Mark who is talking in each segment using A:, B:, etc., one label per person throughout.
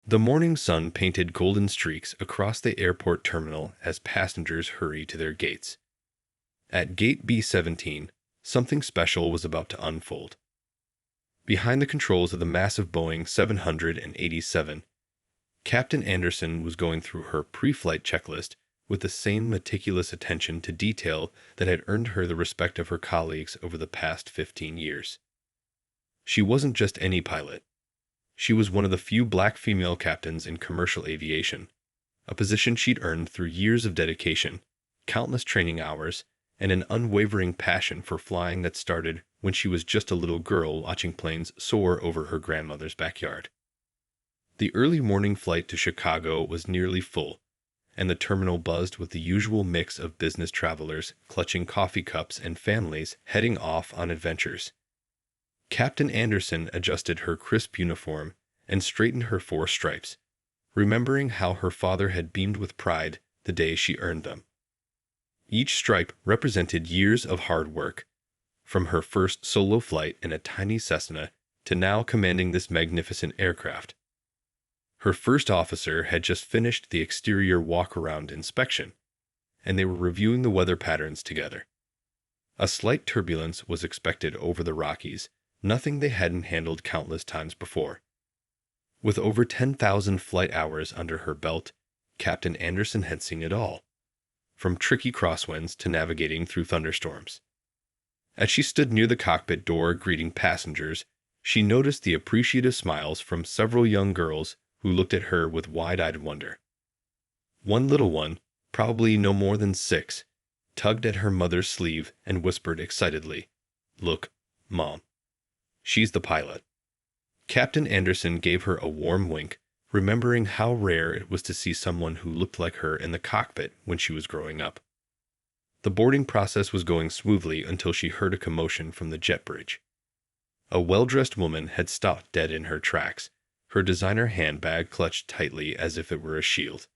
A: The morning sun painted golden streaks across the airport terminal as passengers hurry to their gates. At Gate B-17, something special was about to unfold. Behind the controls of the massive Boeing 787, Captain Anderson was going through her pre-flight checklist with the same meticulous attention to detail that had earned her the respect of her colleagues over the past 15 years. She wasn't just any pilot. She was one of the few black female captains in commercial aviation, a position she'd earned through years of dedication, countless training hours, and an unwavering passion for flying that started when she was just a little girl watching planes soar over her grandmother's backyard. The early morning flight to Chicago was nearly full, and the terminal buzzed with the usual mix of business travelers clutching coffee cups and families heading off on adventures. Captain Anderson adjusted her crisp uniform and straightened her 4 stripes, remembering how her father had beamed with pride the day she earned them. Each stripe represented years of hard work, from her first solo flight in a tiny Cessna to now commanding this magnificent aircraft. Her first officer had just finished the exterior walk-around inspection, and they were reviewing the weather patterns together. A slight turbulence was expected over the Rockies, nothing they hadn't handled countless times before. With over 10,000 flight hours under her belt, Captain Anderson had seen it all, from tricky crosswinds to navigating through thunderstorms. As she stood near the cockpit door greeting passengers, she noticed the appreciative smiles from several young girls who looked at her with wide-eyed wonder. One little one, probably no more than 6, tugged at her mother's sleeve and whispered excitedly, "Look, Mom. She's the pilot." Captain Anderson gave her a warm wink, remembering how rare it was to see someone who looked like her in the cockpit when she was growing up. The boarding process was going smoothly until she heard a commotion from the jet bridge. A well-dressed woman had stopped dead in her tracks, her designer handbag clutched tightly as if it were a shield.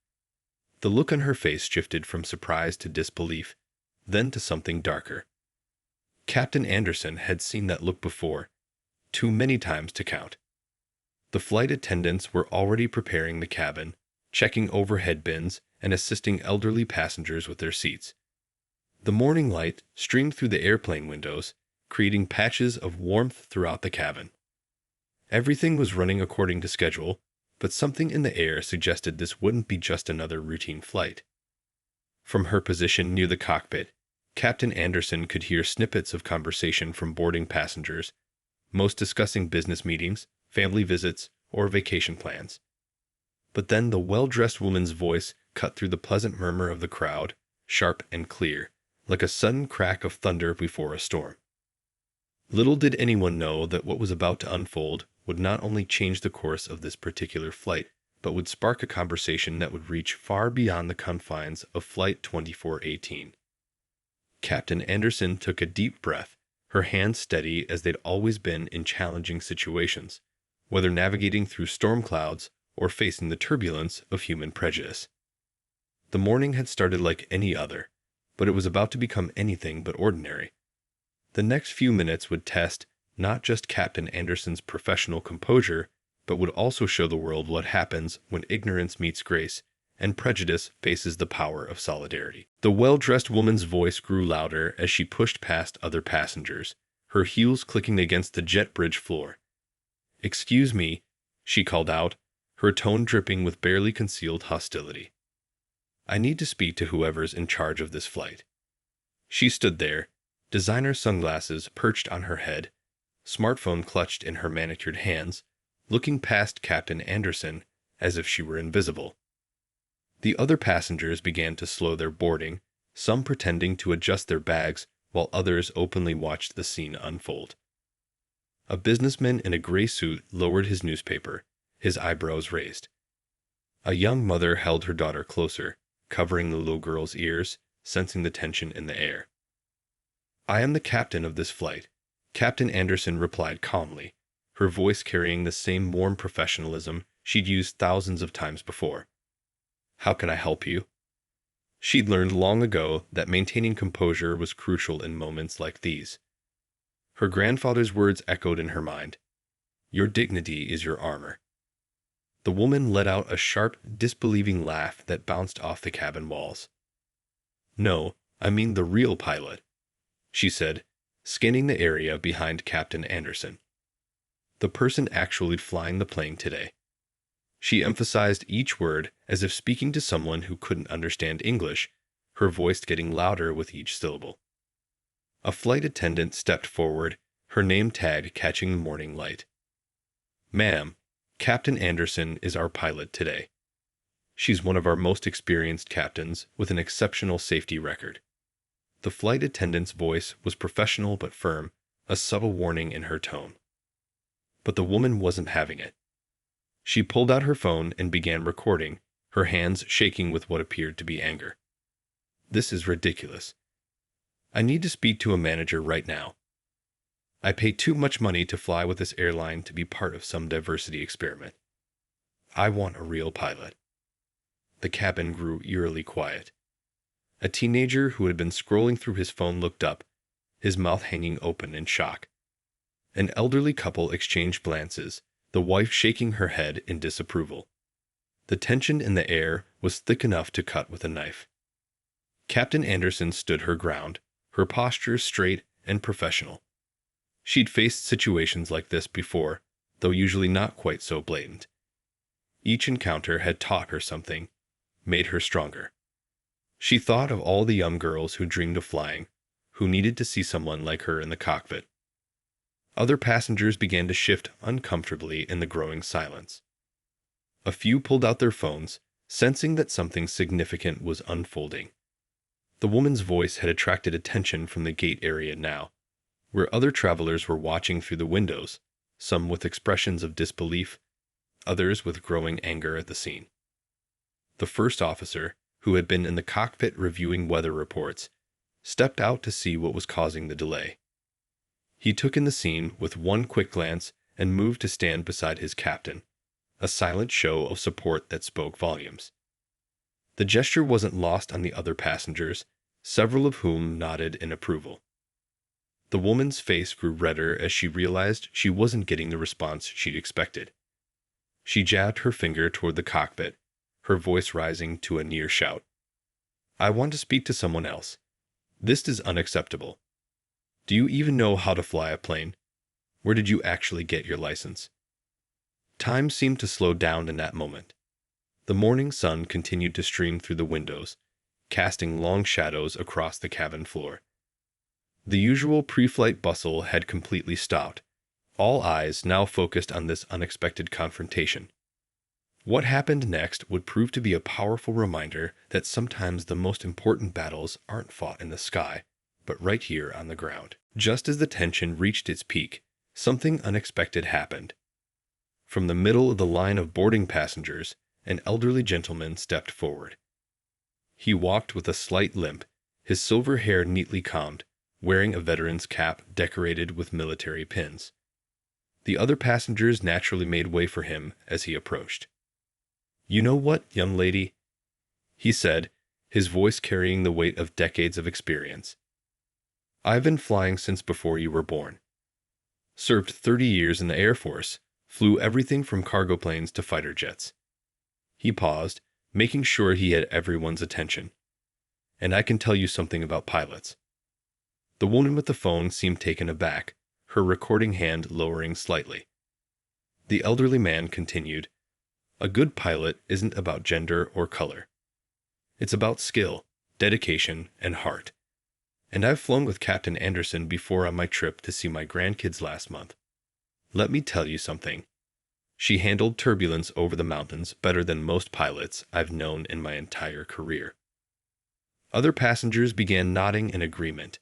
A: The look on her face shifted from surprise to disbelief, then to something darker. Captain Anderson had seen that look before, too many times to count. The flight attendants were already preparing the cabin, checking overhead bins, and assisting elderly passengers with their seats. The morning light streamed through the airplane windows, creating patches of warmth throughout the cabin. Everything was running according to schedule, but something in the air suggested this wouldn't be just another routine flight. From her position near the cockpit, Captain Anderson could hear snippets of conversation from boarding passengers, most discussing business meetings, family visits, or vacation plans. But then the well-dressed woman's voice cut through the pleasant murmur of the crowd, sharp and clear, like a sudden crack of thunder before a storm. Little did anyone know that what was about to unfold would not only change the course of this particular flight, but would spark a conversation that would reach far beyond the confines of Flight 2418. Captain Anderson took a deep breath, her hands steady as they'd always been in challenging situations, whether navigating through storm clouds or facing the turbulence of human prejudice. The morning had started like any other, but it was about to become anything but ordinary. The next few minutes would test not just Captain Anderson's professional composure, but would also show the world what happens when ignorance meets grace and prejudice faces the power of solidarity. The well-dressed woman's voice grew louder as she pushed past other passengers, her heels clicking against the jet bridge floor. "Excuse me," she called out, her tone dripping with barely concealed hostility. "I need to speak to whoever's in charge of this flight." She stood there, designer sunglasses perched on her head, smartphone clutched in her manicured hands, looking past Captain Anderson as if she were invisible. The other passengers began to slow their boarding, some pretending to adjust their bags while others openly watched the scene unfold. A businessman in a gray suit lowered his newspaper, his eyebrows raised. A young mother held her daughter closer, covering the little girl's ears, sensing the tension in the air. "I am the captain of this flight," Captain Anderson replied calmly, her voice carrying the same warm professionalism she'd used thousands of times before. "How can I help you?" She'd learned long ago that maintaining composure was crucial in moments like these. Her grandfather's words echoed in her mind. "Your dignity is your armor." The woman let out a sharp, disbelieving laugh that bounced off the cabin walls. "No, I mean the real pilot," she said, scanning the area behind Captain Anderson. "The person actually flying the plane today." She emphasized each word as if speaking to someone who couldn't understand English, her voice getting louder with each syllable. A flight attendant stepped forward, her name tag catching the morning light. "Ma'am, Captain Anderson is our pilot today. She's one of our most experienced captains with an exceptional safety record." The flight attendant's voice was professional but firm, a subtle warning in her tone. But the woman wasn't having it. She pulled out her phone and began recording, her hands shaking with what appeared to be anger. "This is ridiculous. I need to speak to a manager right now. I pay too much money to fly with this airline to be part of some diversity experiment. I want a real pilot." The cabin grew eerily quiet. A teenager who had been scrolling through his phone looked up, his mouth hanging open in shock. An elderly couple exchanged glances, the wife shaking her head in disapproval. The tension in the air was thick enough to cut with a knife. Captain Anderson stood her ground, her posture straight and professional. She'd faced situations like this before, though usually not quite so blatant. Each encounter had taught her something, made her stronger. She thought of all the young girls who dreamed of flying, who needed to see someone like her in the cockpit. Other passengers began to shift uncomfortably in the growing silence. A few pulled out their phones, sensing that something significant was unfolding. The woman's voice had attracted attention from the gate area now, where other travelers were watching through the windows, some with expressions of disbelief, others with growing anger at the scene. The first officer, who had been in the cockpit reviewing weather reports, stepped out to see what was causing the delay. He took in the scene with one quick glance and moved to stand beside his captain, a silent show of support that spoke volumes. The gesture wasn't lost on the other passengers, several of whom nodded in approval. The woman's face grew redder as she realized she wasn't getting the response she'd expected. She jabbed her finger toward the cockpit, her voice rising to a near shout. "I want to speak to someone else. This is unacceptable. Do you even know how to fly a plane? Where did you actually get your license?" Time seemed to slow down in that moment. The morning sun continued to stream through the windows, casting long shadows across the cabin floor. The usual pre-flight bustle had completely stopped, all eyes now focused on this unexpected confrontation. What happened next would prove to be a powerful reminder that sometimes the most important battles aren't fought in the sky, but right here on the ground. Just as the tension reached its peak, something unexpected happened. From the middle of the line of boarding passengers, an elderly gentleman stepped forward. He walked with a slight limp, his silver hair neatly combed, wearing a veteran's cap decorated with military pins. The other passengers naturally made way for him as he approached. "You know what, young lady?" he said, his voice carrying the weight of decades of experience. "I've been flying since before you were born. Served 30 years in the Air Force, flew everything from cargo planes to fighter jets." He paused, making sure he had everyone's attention. "And I can tell you something about pilots." The woman with the phone seemed taken aback, her recording hand lowering slightly. The elderly man continued, "A good pilot isn't about gender or color. It's about skill, dedication, and heart. And I've flown with Captain Anderson before on my trip to see my grandkids last month. Let me tell you something. She handled turbulence over the mountains better than most pilots I've known in my entire career." Other passengers began nodding in agreement.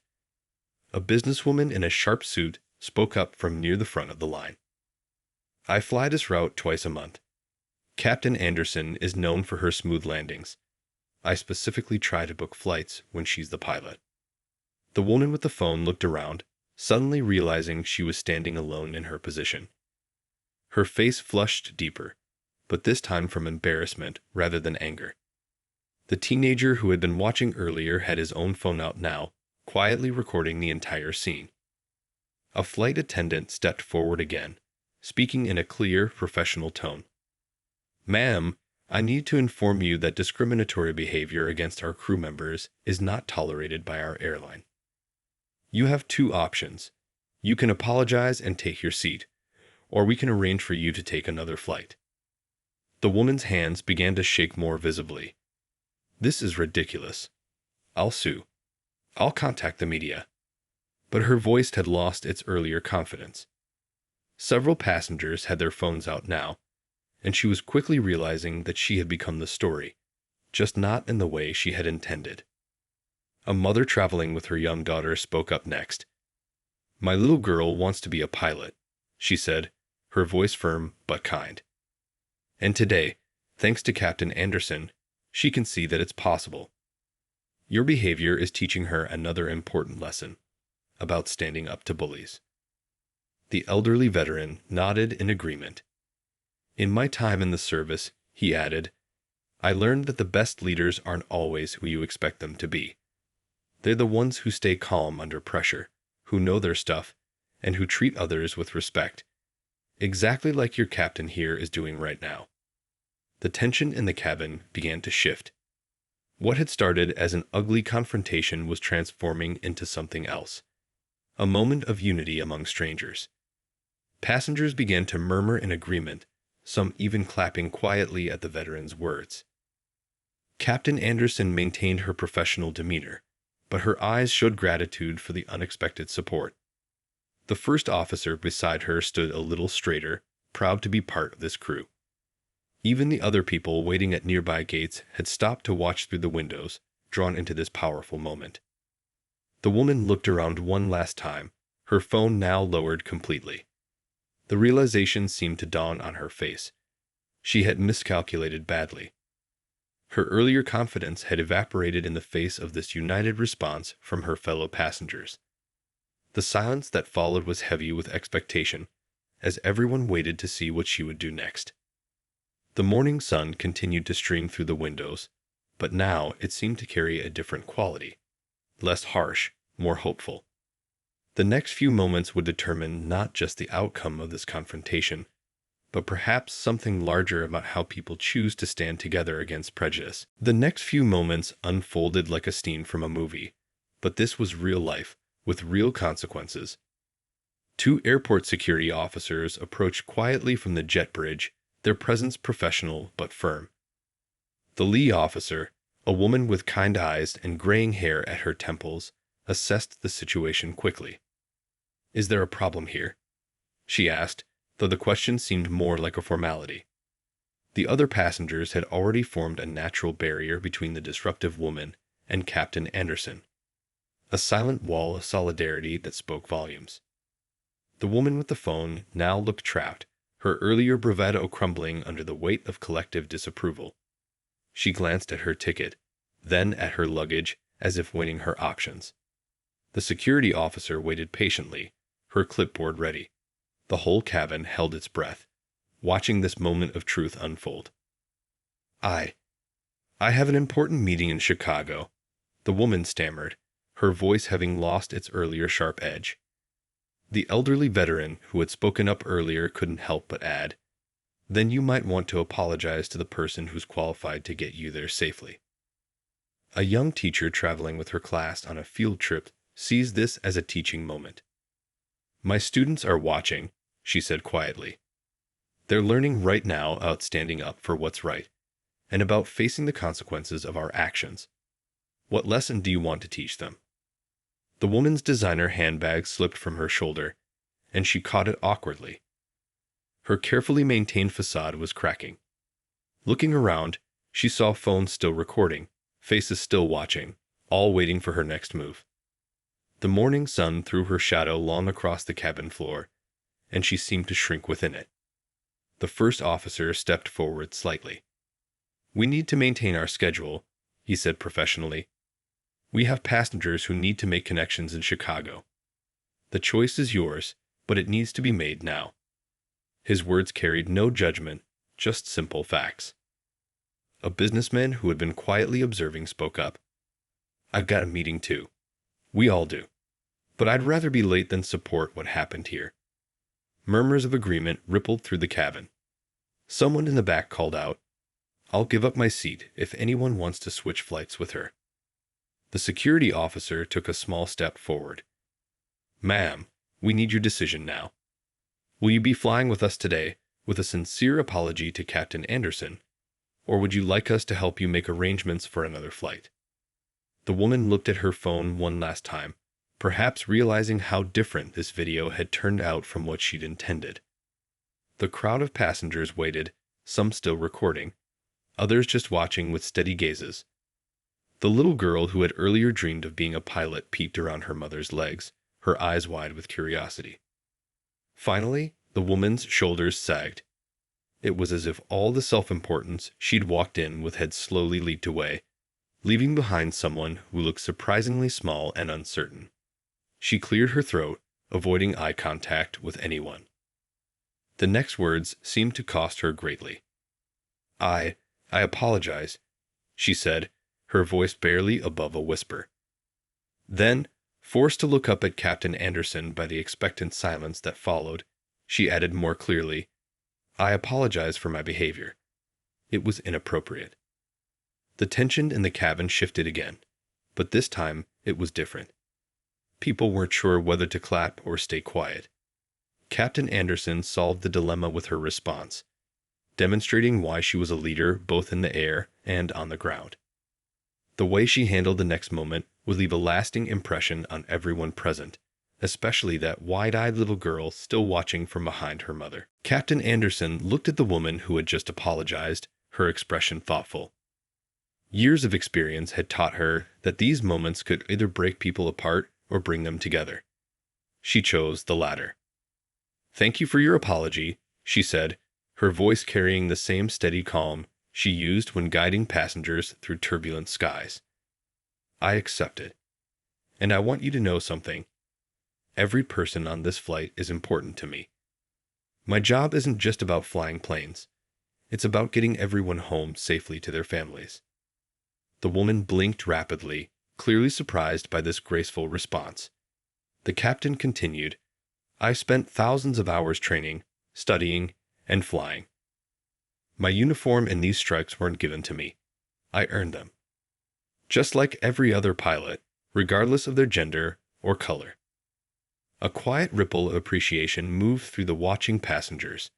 A: A businesswoman in a sharp suit spoke up from near the front of the line. "I fly this route twice a month. Captain Anderson is known for her smooth landings. I specifically try to book flights when she's the pilot." The woman with the phone looked around, suddenly realizing she was standing alone in her position. Her face flushed deeper, but this time from embarrassment rather than anger. The teenager who had been watching earlier had his own phone out now, quietly recording the entire scene. A flight attendant stepped forward again, speaking in a clear, professional tone. Ma'am, I need to inform you that discriminatory behavior against our crew members is not tolerated by our airline. You have two options. You can apologize and take your seat, or we can arrange for you to take another flight. The woman's hands began to shake more visibly. This is ridiculous. I'll sue. I'll contact the media. But her voice had lost its earlier confidence. Several passengers had their phones out now, and she was quickly realizing that she had become the story, just not in the way she had intended. A mother traveling with her young daughter spoke up next. My little girl wants to be a pilot, she said, her voice firm but kind. And today, thanks to Captain Anderson, she can see that it's possible. Your behavior is teaching her another important lesson about standing up to bullies. The elderly veteran nodded in agreement. In my time in the service, he added, I learned that the best leaders aren't always who you expect them to be. They're the ones who stay calm under pressure, who know their stuff, and who treat others with respect. Exactly like your captain here is doing right now. The tension in the cabin began to shift. What had started as an ugly confrontation was transforming into something else. A moment of unity among strangers. Passengers began to murmur in agreement, some even clapping quietly at the veteran's words. Captain Anderson maintained her professional demeanor, but her eyes showed gratitude for the unexpected support. The first officer beside her stood a little straighter, proud to be part of this crew. Even the other people waiting at nearby gates had stopped to watch through the windows, drawn into this powerful moment. The woman looked around one last time, her phone now lowered completely. The realization seemed to dawn on her face. She had miscalculated badly. Her earlier confidence had evaporated in the face of this united response from her fellow passengers. The silence that followed was heavy with expectation, as everyone waited to see what she would do next. The morning sun continued to stream through the windows, but now it seemed to carry a different quality. Less harsh, more hopeful. The next few moments would determine not just the outcome of this confrontation, but perhaps something larger about how people choose to stand together against prejudice. The next few moments unfolded like a scene from a movie, but this was real life, with real consequences. Two airport security officers approached quietly from the jet bridge, their presence professional but firm. The Lee officer, a woman with kind eyes and graying hair at her temples, assessed the situation quickly. Is there a problem here? She asked, though the question seemed more like a formality. The other passengers had already formed a natural barrier between the disruptive woman and Captain Anderson, a silent wall of solidarity that spoke volumes. The woman with the phone now looked trapped, her earlier bravado crumbling under the weight of collective disapproval. She glanced at her ticket, then at her luggage, as if weighing her options. The security officer waited patiently, her clipboard ready. The whole cabin held its breath, watching this moment of truth unfold. I have an important meeting in Chicago, the woman stammered, her voice having lost its earlier sharp edge. The elderly veteran who had spoken up earlier couldn't help but add, then you might want to apologize to the person who's qualified to get you there safely. A young teacher traveling with her class on a field trip sees this as a teaching moment. My students are watching, she said quietly. They're learning right now about standing up for what's right, and about facing the consequences of our actions. What lesson do you want to teach them? The woman's designer handbag slipped from her shoulder, and she caught it awkwardly. Her carefully maintained facade was cracking. Looking around, she saw phones still recording, faces still watching, all waiting for her next move. The morning sun threw her shadow long across the cabin floor, and she seemed to shrink within it. The first officer stepped forward slightly. We need to maintain our schedule, he said professionally. We have passengers who need to make connections in Chicago. The choice is yours, but it needs to be made now. His words carried no judgment, just simple facts. A businessman who had been quietly observing spoke up. I've got a meeting too. We all do. But I'd rather be late than support what happened here. Murmurs of agreement rippled through the cabin. Someone in the back called out, "I'll give up my seat if anyone wants to switch flights with her." The security officer took a small step forward. "Ma'am, we need your decision now. Will you be flying with us today with a sincere apology to Captain Anderson, or would you like us to help you make arrangements for another flight?" The woman looked at her phone one last time, perhaps realizing how different this video had turned out from what she'd intended. The crowd of passengers waited, some still recording, others just watching with steady gazes. The little girl who had earlier dreamed of being a pilot peeked around her mother's legs, her eyes wide with curiosity. Finally, the woman's shoulders sagged. It was as if all the self-importance she'd walked in with had slowly leaked away, leaving behind someone who looked surprisingly small and uncertain. She cleared her throat, avoiding eye contact with anyone. The next words seemed to cost her greatly. I apologize," she said, her voice barely above a whisper. Then, forced to look up at Captain Anderson by the expectant silence that followed, she added more clearly, "I apologize for my behavior. It was inappropriate." The tension in the cabin shifted again, but this time it was different. People weren't sure whether to clap or stay quiet. Captain Anderson solved the dilemma with her response, demonstrating why she was a leader both in the air and on the ground. The way she handled the next moment would leave a lasting impression on everyone present, especially that wide-eyed little girl still watching from behind her mother. Captain Anderson looked at the woman who had just apologized, her expression thoughtful. Years of experience had taught her that these moments could either break people apart or bring them together. She chose the latter. "Thank you for your apology," she said, her voice carrying the same steady calm she used when guiding passengers through turbulent skies. "I accept it. And I want you to know something. Every person on this flight is important to me. My job isn't just about flying planes. It's about getting everyone home safely to their families." The woman blinked rapidly, clearly surprised by this graceful response. The captain continued, "I spent thousands of hours training, studying, and flying. My uniform and these stripes weren't given to me. I earned them. Just like every other pilot, regardless of their gender or color." A quiet ripple of appreciation moved through the watching passengers.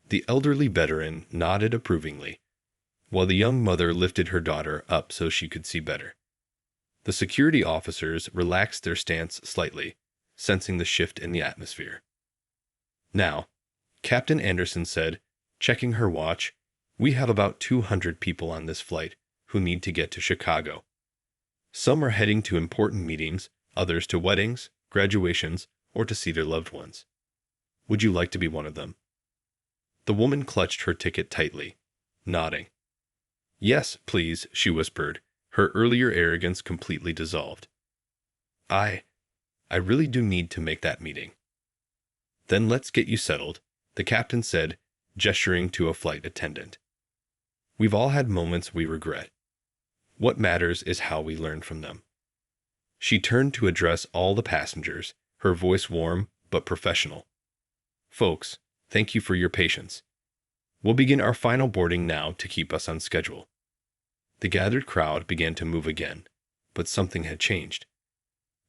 A: The elderly veteran nodded approvingly, while the young mother lifted her daughter up so she could see better. The security officers relaxed their stance slightly, sensing the shift in the atmosphere. "Now," Captain Anderson said, checking her watch, "we have about 200 people on this flight who need to get to Chicago. Some are heading to important meetings, others to weddings, graduations, or to see their loved ones. Would you like to be one of them?" The woman clutched her ticket tightly, nodding. "Yes, please," she whispered, her earlier arrogance completely dissolved. I really do need to make that meeting." "Then let's get you settled," the captain said, gesturing to a flight attendant. "We've all had moments we regret. What matters is how we learn from them." She turned to address all the passengers, her voice warm but professional. "Folks, thank you for your patience. We'll begin our final boarding now to keep us on schedule." The gathered crowd began to move again, but something had changed.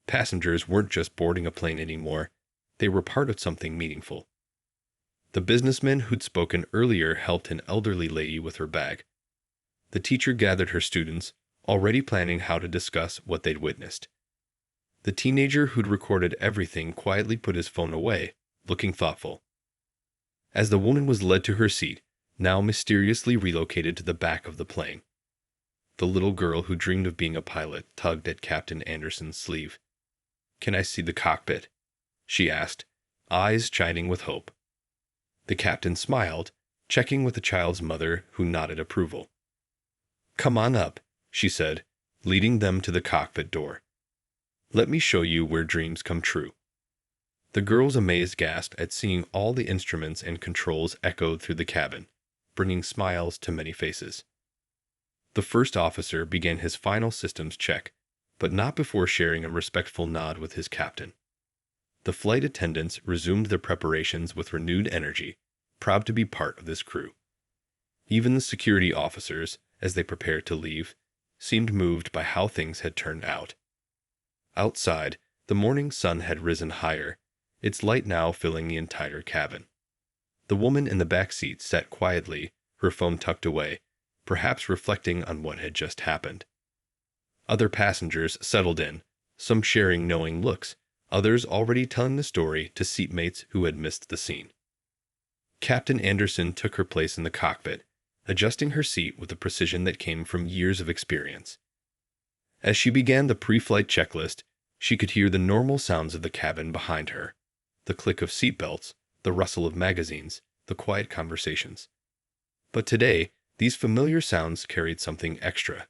A: Passengers weren't just boarding a plane anymore, they were part of something meaningful. The businessman who'd spoken earlier helped an elderly lady with her bag. The teacher gathered her students, already planning how to discuss what they'd witnessed. The teenager who'd recorded everything quietly put his phone away, looking thoughtful. As the woman was led to her seat, now mysteriously relocated to the back of the plane, the little girl who dreamed of being a pilot tugged at Captain Anderson's sleeve. "Can I see the cockpit?" she asked, eyes shining with hope. The captain smiled, checking with the child's mother, who nodded approval. "Come on up," she said, leading them to the cockpit door. "Let me show you where dreams come true." The girl's amazed gasp at seeing all the instruments and controls echoed through the cabin, bringing smiles to many faces. The first officer began his final systems check, but not before sharing a respectful nod with his captain. The flight attendants resumed their preparations with renewed energy, proud to be part of this crew. Even the security officers, as they prepared to leave, seemed moved by how things had turned out. Outside, the morning sun had risen higher, its light now filling the entire cabin. The woman in the back seat sat quietly, her phone tucked away, perhaps reflecting on what had just happened. Other passengers settled in, some sharing knowing looks, others already telling the story to seatmates who had missed the scene. Captain Anderson took her place in the cockpit, adjusting her seat with a precision that came from years of experience. As she began the pre-flight checklist, she could hear the normal sounds of the cabin behind her, the click of seatbelts, the rustle of magazines, the quiet conversations. But today, these familiar sounds carried something extra.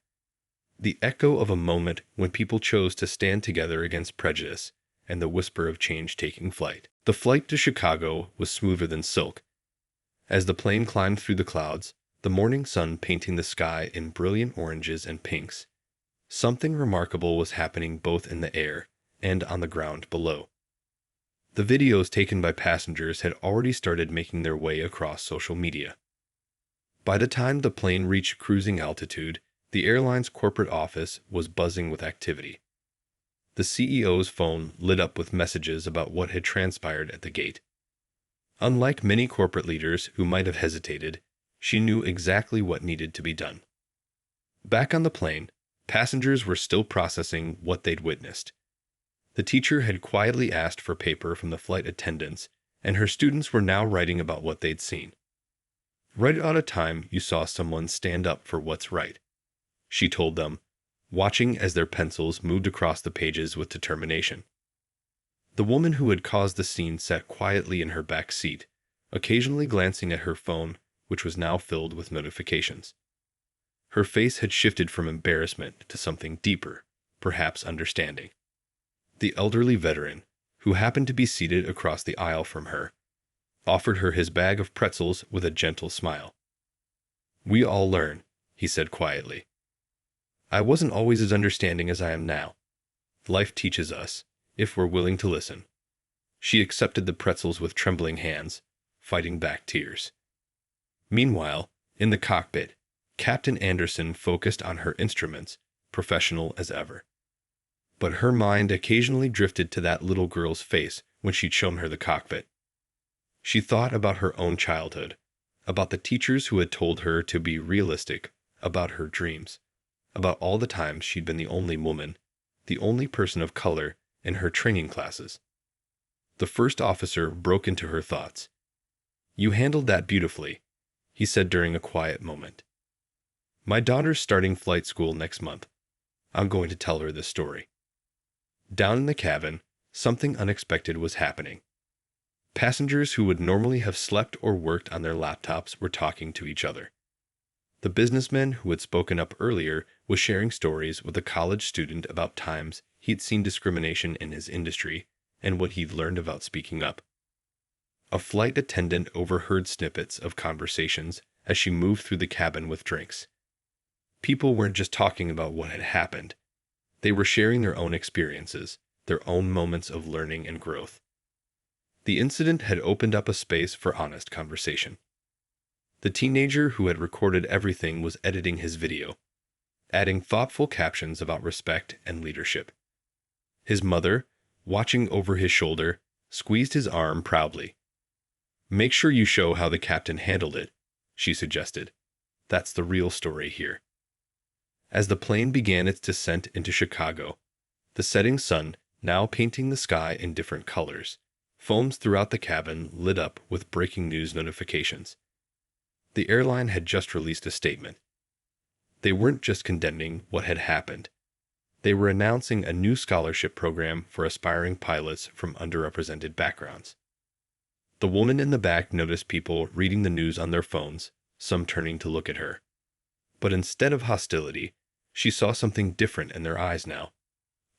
A: The echo of a moment when people chose to stand together against prejudice, and the whisper of change taking flight. The flight to Chicago was smoother than silk. As the plane climbed through the clouds, the morning sun painting the sky in brilliant oranges and pinks, something remarkable was happening both in the air and on the ground below. The videos taken by passengers had already started making their way across social media. By the time the plane reached cruising altitude, the airline's corporate office was buzzing with activity. The CEO's phone lit up with messages about what had transpired at the gate. Unlike many corporate leaders who might have hesitated, she knew exactly what needed to be done. Back on the plane, passengers were still processing what they'd witnessed. The teacher had quietly asked for paper from the flight attendants, and her students were now writing about what they'd seen. Right out of time, you saw someone stand up for what's right, she told them, watching as their pencils moved across the pages with determination. The woman who had caused the scene sat quietly in her back seat, occasionally glancing at her phone, which was now filled with notifications. Her face had shifted from embarrassment to something deeper, perhaps understanding. The elderly veteran, who happened to be seated across the aisle from her, offered her his bag of pretzels with a gentle smile. "We all learn," he said quietly. "I wasn't always as understanding as I am now. Life teaches us, if we're willing to listen." She accepted the pretzels with trembling hands, fighting back tears. Meanwhile, in the cockpit, Captain Anderson focused on her instruments, professional as ever. But her mind occasionally drifted to that little girl's face when she'd shown her the cockpit. She thought about her own childhood, about the teachers who had told her to be realistic, about her dreams, about all the times she'd been the only woman, the only person of color in her training classes. The first officer broke into her thoughts. "You handled that beautifully," he said during a quiet moment. "My daughter's starting flight school next month. I'm going to tell her this story." Down in the cabin, something unexpected was happening. Passengers who would normally have slept or worked on their laptops were talking to each other. The businessman who had spoken up earlier was sharing stories with a college student about times he'd seen discrimination in his industry and what he'd learned about speaking up. A flight attendant overheard snippets of conversations as she moved through the cabin with drinks. People weren't just talking about what had happened. They were sharing their own experiences, their own moments of learning and growth. The incident had opened up a space for honest conversation. The teenager who had recorded everything was editing his video, adding thoughtful captions about respect and leadership. His mother, watching over his shoulder, squeezed his arm proudly. "Make sure you show how the captain handled it," she suggested. "That's the real story here." As the plane began its descent into Chicago, the setting sun now painting the sky in different colors, phones throughout the cabin lit up with breaking news notifications. The airline had just released a statement. They weren't just condemning what had happened. They were announcing a new scholarship program for aspiring pilots from underrepresented backgrounds. The woman in the back noticed people reading the news on their phones, some turning to look at her. But instead of hostility, she saw something different in their eyes now.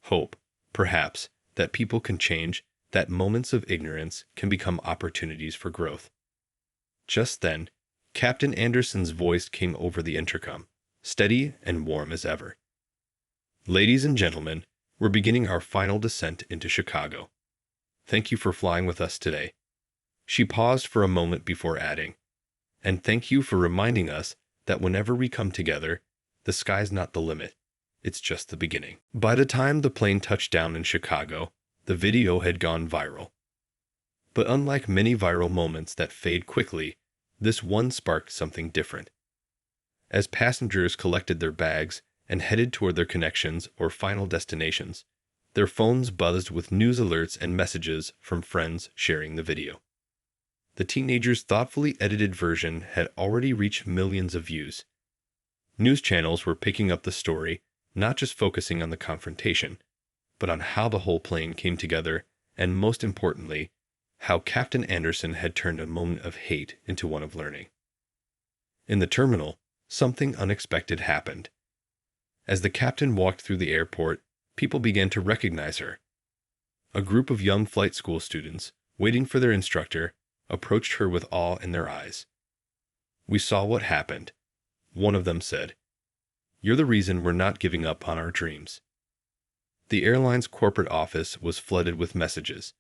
A: Hope, perhaps, that people can change, that moments of ignorance can become opportunities for growth. Just then, Captain Anderson's voice came over the intercom, steady and warm as ever. "Ladies and gentlemen, we're beginning our final descent into Chicago. Thank you for flying with us today." She paused for a moment before adding, "And thank you for reminding us that whenever we come together, the sky's not the limit. It's just the beginning." By the time the plane touched down in Chicago, the video had gone viral. But unlike many viral moments that fade quickly, this one sparked something different. As passengers collected their bags and headed toward their connections or final destinations, their phones buzzed with news alerts and messages from friends sharing the video. The teenager's thoughtfully edited version had already reached millions of views. News channels were picking up the story, not just focusing on the confrontation, but on how the whole plane came together, and most importantly, how Captain Anderson had turned a moment of hate into one of learning. In the terminal, something unexpected happened. As the captain walked through the airport, people began to recognize her. A group of young flight school students, waiting for their instructor, approached her with awe in their eyes. "We saw what happened," one of them said. "You're the reason we're not giving up on our dreams." The airline's corporate office was flooded with messages,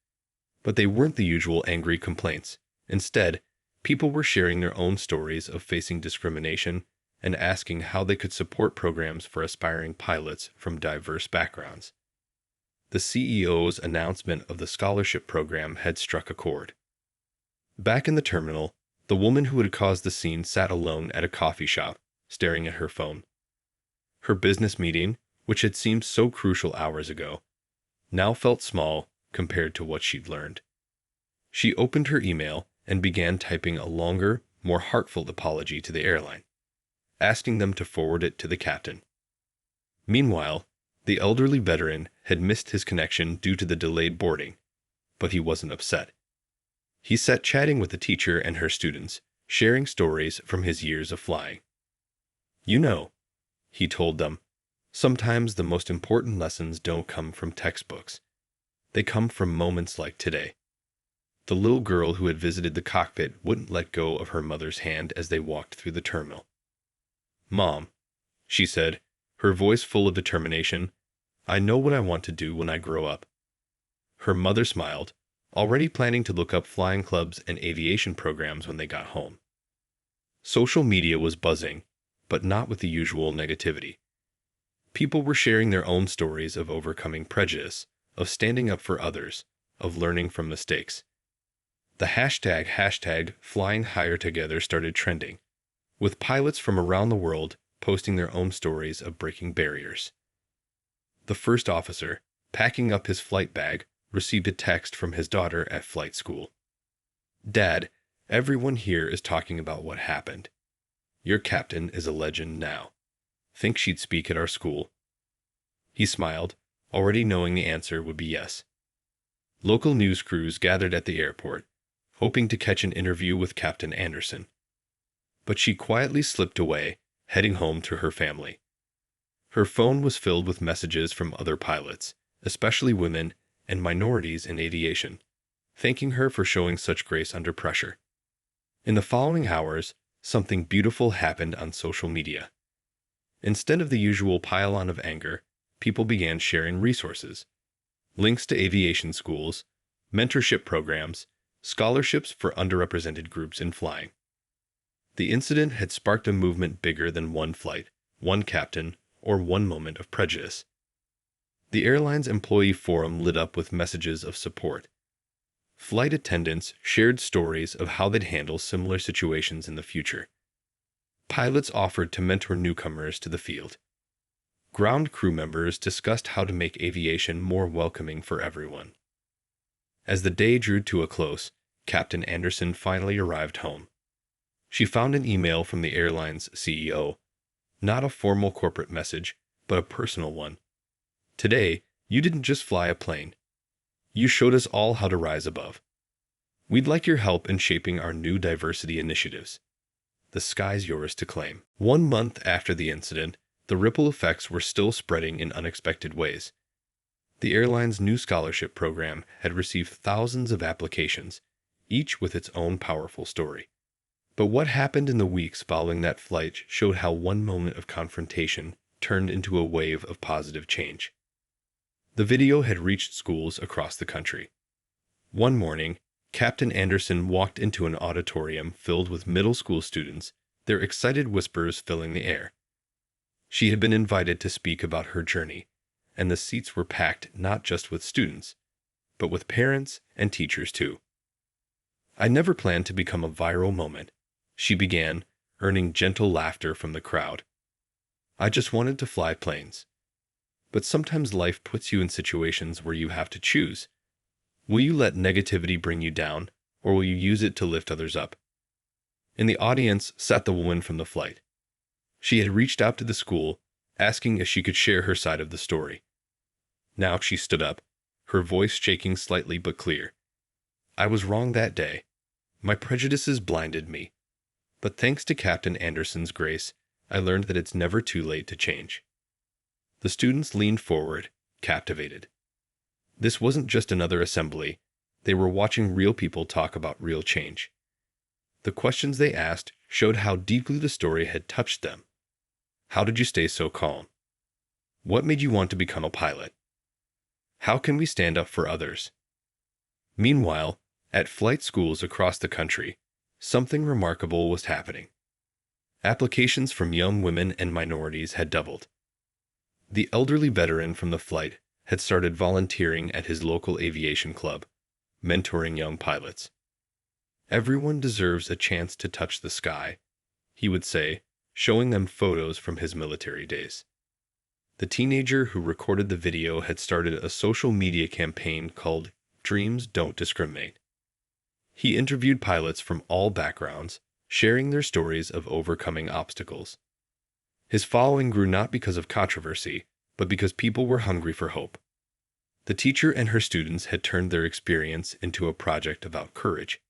A: but they weren't the usual angry complaints. Instead, people were sharing their own stories of facing discrimination and asking how they could support programs for aspiring pilots from diverse backgrounds. The CEO's announcement of the scholarship program had struck a chord. Back in the terminal, the woman who had caused the scene sat alone at a coffee shop, staring at her phone. Her business meeting, which had seemed so crucial hours ago, now felt small compared to what she'd learned. She opened her email and began typing a longer, more heartfelt apology to the airline, asking them to forward it to the captain. Meanwhile, the elderly veteran had missed his connection due to the delayed boarding, but he wasn't upset. He sat chatting with the teacher and her students, sharing stories from his years of flying. "You know," he told them, "sometimes the most important lessons don't come from textbooks. They come from moments like today." The little girl who had visited the cockpit wouldn't let go of her mother's hand as they walked through the terminal. "Mom," she said, her voice full of determination, "I know what I want to do when I grow up." Her mother smiled, already planning to look up flying clubs and aviation programs when they got home. Social media was buzzing, but not with the usual negativity. People were sharing their own stories of overcoming prejudice, of standing up for others, of learning from mistakes. The hashtag Flying Higher Together started trending, with pilots from around the world posting their own stories of breaking barriers. The first officer, packing up his flight bag, received a text from his daughter at flight school. "Dad, everyone here is talking about what happened. Your captain is a legend now. Think she'd speak at our school?" He smiled, already knowing the answer would be yes. Local news crews gathered at the airport, hoping to catch an interview with Captain Anderson. But she quietly slipped away, heading home to her family. Her phone was filled with messages from other pilots, especially women and minorities in aviation, thanking her for showing such grace under pressure. In the following hours, something beautiful happened on social media. Instead of the usual pile-on of anger, people began sharing resources, links to aviation schools, mentorship programs, scholarships for underrepresented groups in flying. The incident had sparked a movement bigger than one flight, one captain, or one moment of prejudice. The airline's employee forum lit up with messages of support. Flight attendants shared stories of how they'd handle similar situations in the future. Pilots offered to mentor newcomers to the field. Ground crew members discussed how to make aviation more welcoming for everyone. As the day drew to a close, Captain Anderson finally arrived home. She found an email from the airline's CEO, not a formal corporate message, but a personal one. "Today, you didn't just fly a plane. You showed us all how to rise above. We'd like your help in shaping our new diversity initiatives. The sky's yours to claim." 1 month after the incident, the ripple effects were still spreading in unexpected ways. The airline's new scholarship program had received thousands of applications, each with its own powerful story. But what happened in the weeks following that flight showed how one moment of confrontation turned into a wave of positive change. The video had reached schools across the country. One morning, Captain Anderson walked into an auditorium filled with middle school students, their excited whispers filling the air. She had been invited to speak about her journey, and the seats were packed not just with students, but with parents and teachers too. I never planned to become a viral moment, she began, earning gentle laughter from the crowd. I just wanted to fly planes. But sometimes life puts you in situations where you have to choose. Will you let negativity bring you down, or will you use it to lift others up? In the audience sat the woman from the flight. She had reached out to the school, asking if she could share her side of the story. Now she stood up, her voice shaking slightly but clear. I was wrong that day. My prejudices blinded me. But thanks to Captain Anderson's grace, I learned that it's never too late to change. The students leaned forward, captivated. This wasn't just another assembly. They were watching real people talk about real change. The questions they asked showed how deeply the story had touched them. How did you stay so calm? What made you want to become a pilot? How can we stand up for others? Meanwhile, at flight schools across the country, something remarkable was happening. Applications from young women and minorities had doubled. The elderly veteran from the flight had started volunteering at his local aviation club, mentoring young pilots. Everyone deserves a chance to touch the sky, he would say, showing them photos from his military days. The teenager who recorded the video had started a social media campaign called Dreams Don't Discriminate. He interviewed pilots from all backgrounds, sharing their stories of overcoming obstacles. His following grew not because of controversy, but because people were hungry for hope. The teacher and her students had turned their experience into a project about courage.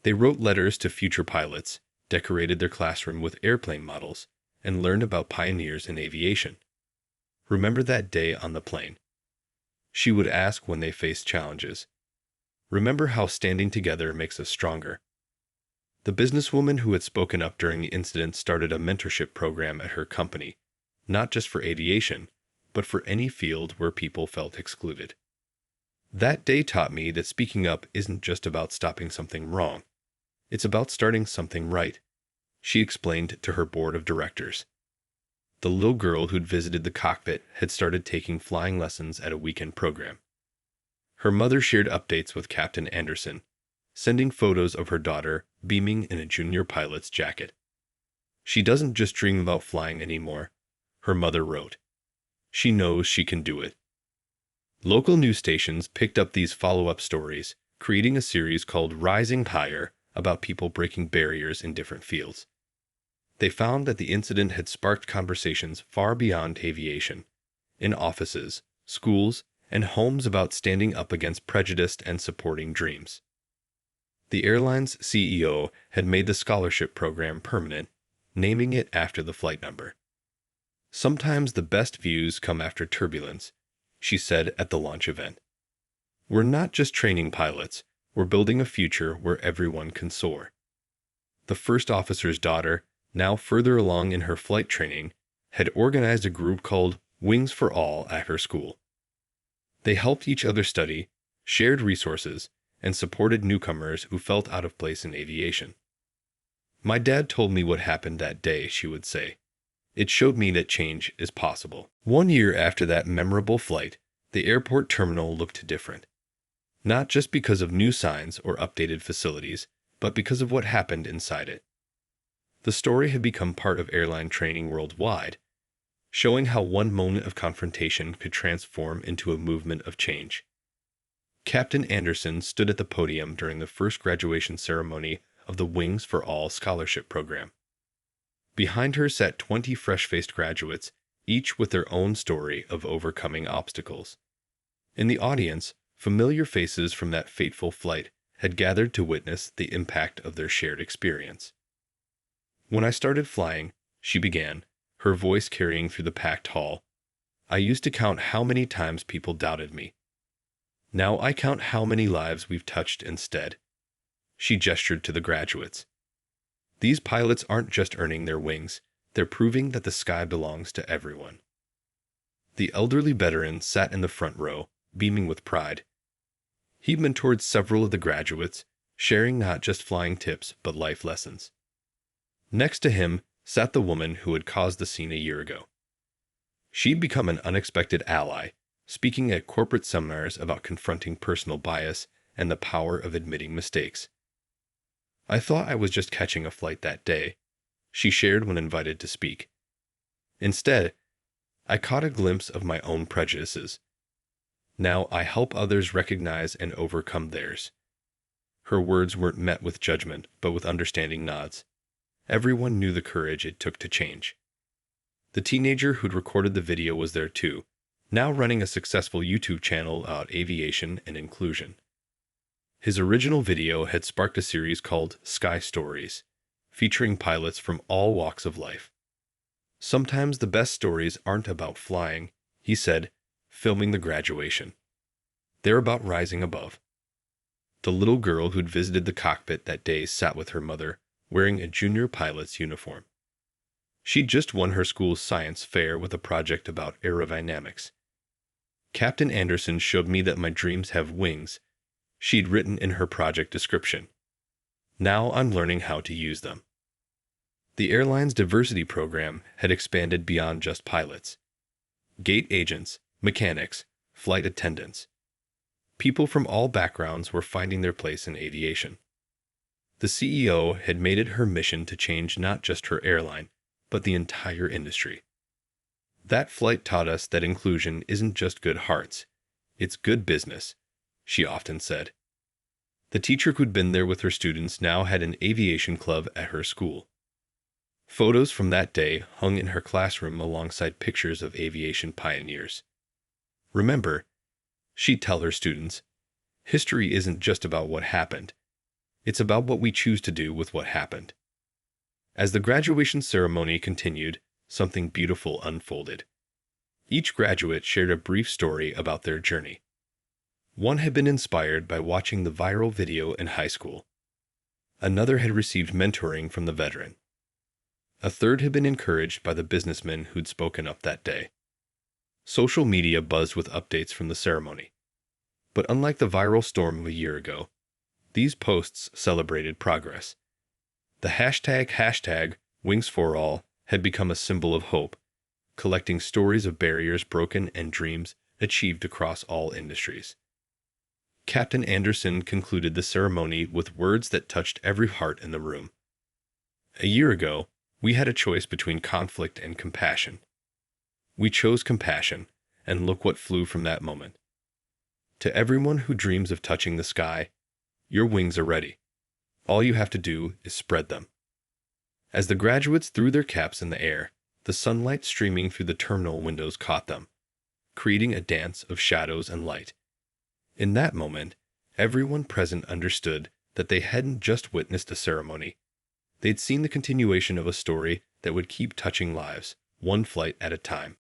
A: They wrote letters to future pilots, decorated their classroom with airplane models, and learned about pioneers in aviation. Remember that day on the plane? She would ask when they faced challenges. Remember how standing together makes us stronger. The businesswoman who had spoken up during the incident started a mentorship program at her company, not just for aviation, but for any field where people felt excluded. That day taught me that speaking up isn't just about stopping something wrong. It's about starting something right, she explained to her board of directors. The little girl who'd visited the cockpit had started taking flying lessons at a weekend program. Her mother shared updates with Captain Anderson, sending photos of her daughter beaming in a junior pilot's jacket. She doesn't just dream about flying anymore, her mother wrote. She knows she can do it. Local news stations picked up these follow-up stories, creating a series called Rising Higher about people breaking barriers in different fields. They found that the incident had sparked conversations far beyond aviation, in offices, schools, and homes about standing up against prejudice and supporting dreams. The airline's CEO had made the scholarship program permanent, naming it after the flight number. Sometimes the best views come after turbulence, she said at the launch event. We're not just training pilots, we're building a future where everyone can soar. The first officer's daughter, now further along in her flight training, had organized a group called Wings for All at her school. They helped each other study, shared resources, and supported newcomers who felt out of place in aviation. My dad told me what happened that day, she would say. It showed me that change is possible. 1 year after that memorable flight, the airport terminal looked different. Not just because of new signs or updated facilities, but because of what happened inside it. The story had become part of airline training worldwide, showing how one moment of confrontation could transform into a movement of change. Captain Anderson stood at the podium during the first graduation ceremony of the Wings for All scholarship program. Behind her sat 20 fresh-faced graduates, each with their own story of overcoming obstacles. In the audience, familiar faces from that fateful flight had gathered to witness the impact of their shared experience. When I started flying, she began, her voice carrying through the packed hall, I used to count how many times people doubted me. Now I count how many lives we've touched instead. She gestured to the graduates. These pilots aren't just earning their wings, they're proving that the sky belongs to everyone. The elderly veteran sat in the front row, beaming with pride. He mentored several of the graduates, sharing not just flying tips but life lessons. Next to him sat the woman who had caused the scene a year ago. She'd become an unexpected ally, speaking at corporate seminars about confronting personal bias and the power of admitting mistakes. "I thought I was just catching a flight that day," she shared when invited to speak. "Instead, I caught a glimpse of my own prejudices. Now I help others recognize and overcome theirs." Her words weren't met with judgment, but with understanding nods. Everyone knew the courage it took to change. The teenager who'd recorded the video was there too, now running a successful YouTube channel about aviation and inclusion. His original video had sparked a series called Sky Stories, featuring pilots from all walks of life. "Sometimes the best stories aren't about flying," he said, filming the graduation. "They're about rising above." The little girl who'd visited the cockpit that day sat with her mother, wearing a junior pilot's uniform. She'd just won her school's science fair with a project about aerodynamics. "Captain Anderson showed me that my dreams have wings," she'd written in her project description. "Now I'm learning how to use them." The airline's diversity program had expanded beyond just pilots. Gate agents, mechanics, flight attendants. People from all backgrounds were finding their place in aviation. The CEO had made it her mission to change not just her airline, but the entire industry. "That flight taught us that inclusion isn't just good hearts, it's good business," she often said. The teacher who'd been there with her students now had an aviation club at her school. Photos from that day hung in her classroom alongside pictures of aviation pioneers. "Remember," she'd tell her students, "history isn't just about what happened. It's about what we choose to do with what happened." As the graduation ceremony continued, something beautiful unfolded. Each graduate shared a brief story about their journey. One had been inspired by watching the viral video in high school. Another had received mentoring from the veteran. A third had been encouraged by the businessman who'd spoken up that day. Social media buzzed with updates from the ceremony. But unlike the viral storm of a year ago, these posts celebrated progress. The hashtag #WingsForAll had become a symbol of hope, collecting stories of barriers broken and dreams achieved across all industries. Captain Anderson concluded the ceremony with words that touched every heart in the room. "A year ago, we had a choice between conflict and compassion. We chose compassion, and look what flew from that moment. To everyone who dreams of touching the sky, your wings are ready. All you have to do is spread them." As the graduates threw their caps in the air, the sunlight streaming through the terminal windows caught them, creating a dance of shadows and light. In that moment, everyone present understood that they hadn't just witnessed a ceremony. They'd seen the continuation of a story that would keep touching lives, one flight at a time.